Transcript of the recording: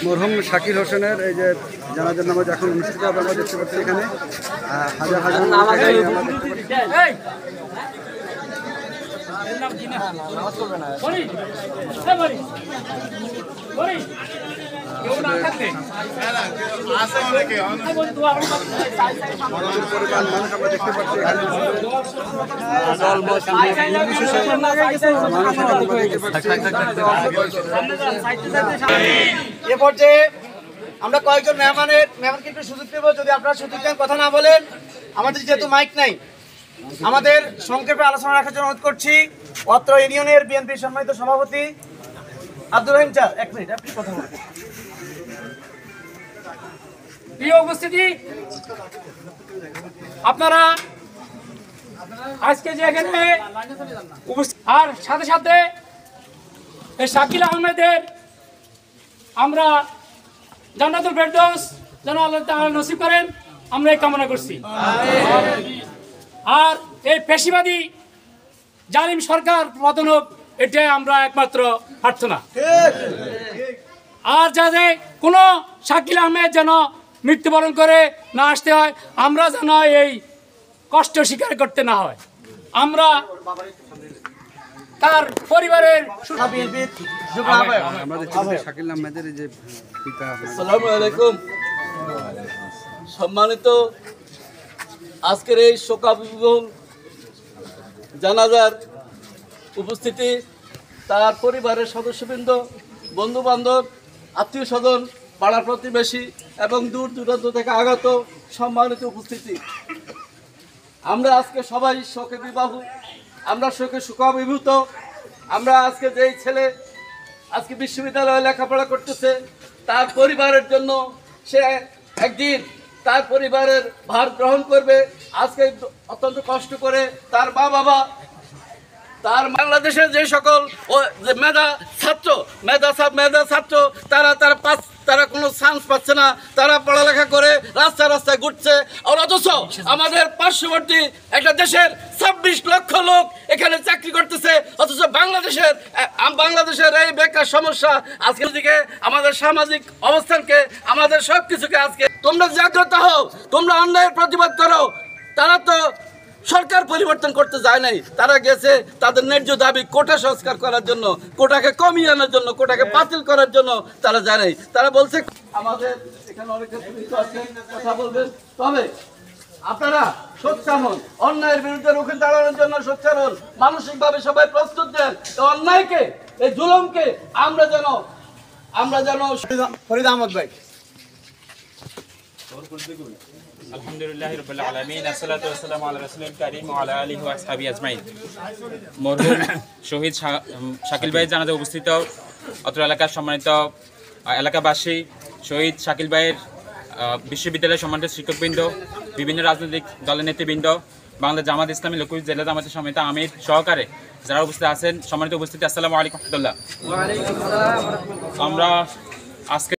মরহুম শাকির হোসেনের এই যে জানাজার নামাজ এখন অনুষ্ঠিত হবে, আমরা দেখতে পাচ্ছি এখানে হাজার হাজার মানুষ এখানে আমরা দেখতে এ পর্যায়ে আমরা কয়েকজন মেহমানকে একটু সুযোগ দেব। যদি আপনারা সুযোগ দেন, কথা না বলেন, আমাদের যেহেতু মাইক নাই, আমাদের সংক্ষেপে আলোচনা রাখার জন্য অনুরোধ করছি অত্র ইউনিয়নের বিএনপির সম্মানিত সভাপতি আব্দুর রহিম স্যার, 1 মিনিট আপনি কথা বলুন। প্রিয় উপস্থিতি, আপনারা আজকে যে এখানে আর সাথে সাথে এই শাকিল আহমেদের আমরা জান্নাতুল ফেরদৌস যেন আল্লাহ তাআলা নসিব করেন, আমরা এই কামনা করছি। আর এই পেশিবাদী জালিম সরকার পতন হোক, এটাই আমরা একমাত্র প্রার্থনা। আর যাতে কোনো শাকিল আহমেদ যেন মৃত্যুবরণ করে না আসতে হয়, আমরা যেন এই কষ্ট স্বীকার করতে না হয়, আমরা তার পরিবারের আমরা দেখছি শাকিল আহমেদের এই যে পিতা। আসসালামু আলাইকুম। সম্মানিত আজকের এই শোকাবিহূল জানাজার উপস্থিতি, তার পরিবারের সদস্যবৃন্দ, বন্ধু বান্ধব, আত্মীয় স্বজন, পাড়ার প্রতিবেশী এবং দূর দূরান্ত থেকে আগত সম্মানিত উপস্থিতি, আমরা আজকে সবাই শোকে বিবাহু, আমরা শোকে শোকাভিভূত। আমরা আজকে যেই ছেলে আজকে বিশ্ববিদ্যালয়ে লেখাপড়া করতেছে, তার পরিবারের জন্য সে একদিন তার পরিবারের ভার গ্রহণ করবে। আজকে অত্যন্ত কষ্ট করে তার মা বাবা, তার বাংলাদেশের যে সকল মেধা ছাত্র তারা কোনো চান্স পাচ্ছে না, তারা পড়ালেখা করে রাস্তায় রাস্তায় ঘুরছে। আর অথচ আমাদের পার্শ্ববর্তী একটা দেশের 26 লক্ষ লোক এখানে চাকরি করতেছে, অথচ বাংলাদেশের এই বেকার সমস্যা আজকের দিকে আমাদের সামাজিক অবস্থানকে, আমাদের সব কিছুকে আজকে তোমরা জাগ্রত হও, তোমরা অন্যায়ের প্রতিবাদ করো। তারা তো সরকার পরিবর্তন করতে যায় নাই, তারা গেছে তাদের ন্যায্য দাবি কোটা সংস্কার করার জন্য, কোটাকে কমিয়ে আনার জন্য, কোটাকে বাতিল করার জন্য তারা যায় নাই। তারা বলছে আমাদের এখানে অনেক কথা বলবেন, তবে আপনারা সোচ্চার হন, অন্যায়ের বিরুদ্ধে রুখে দাঁড়ানোর জন্য সোচ্চার হন, মানসিকভাবে সবাই প্রস্তুত দেন। অন্যায়কে, এই জুলুমকে আমরা যেন ফরিদ আহমদ ভাই। আলহামদুলিল্লাহি রাব্বিল আলামিন, আসসালাতু ওয়াসসালামু আলা রাসূলিল কারীম ওয়া আলা আলিহি ওয়া আসহাবিহি আজমাইন। মরহুম শহীদ শাকিল ভাইয়ের জানাজায় উপস্থিত অত্র এলাকার সম্মানিত এলাকাবাসী, শহীদ শাকিল ভাইয়ের বিশ্ববিদ্যালয়ের সম্মানিত শিক্ষকবৃন্দ, বিভিন্ন রাজনৈতিক দলের নেতৃবৃন্দ, বাংলা জামাত ইসলামী লক্ষ্মীপুর জেলা জামাতের সম্মানিত আমির সহকারে যারা উপস্থিত আছেন, সম্মানিত উপস্থিতি, আসসালামু আলাইকুম ওয়া রাহমাতুল্লাহ। আমরা আজকে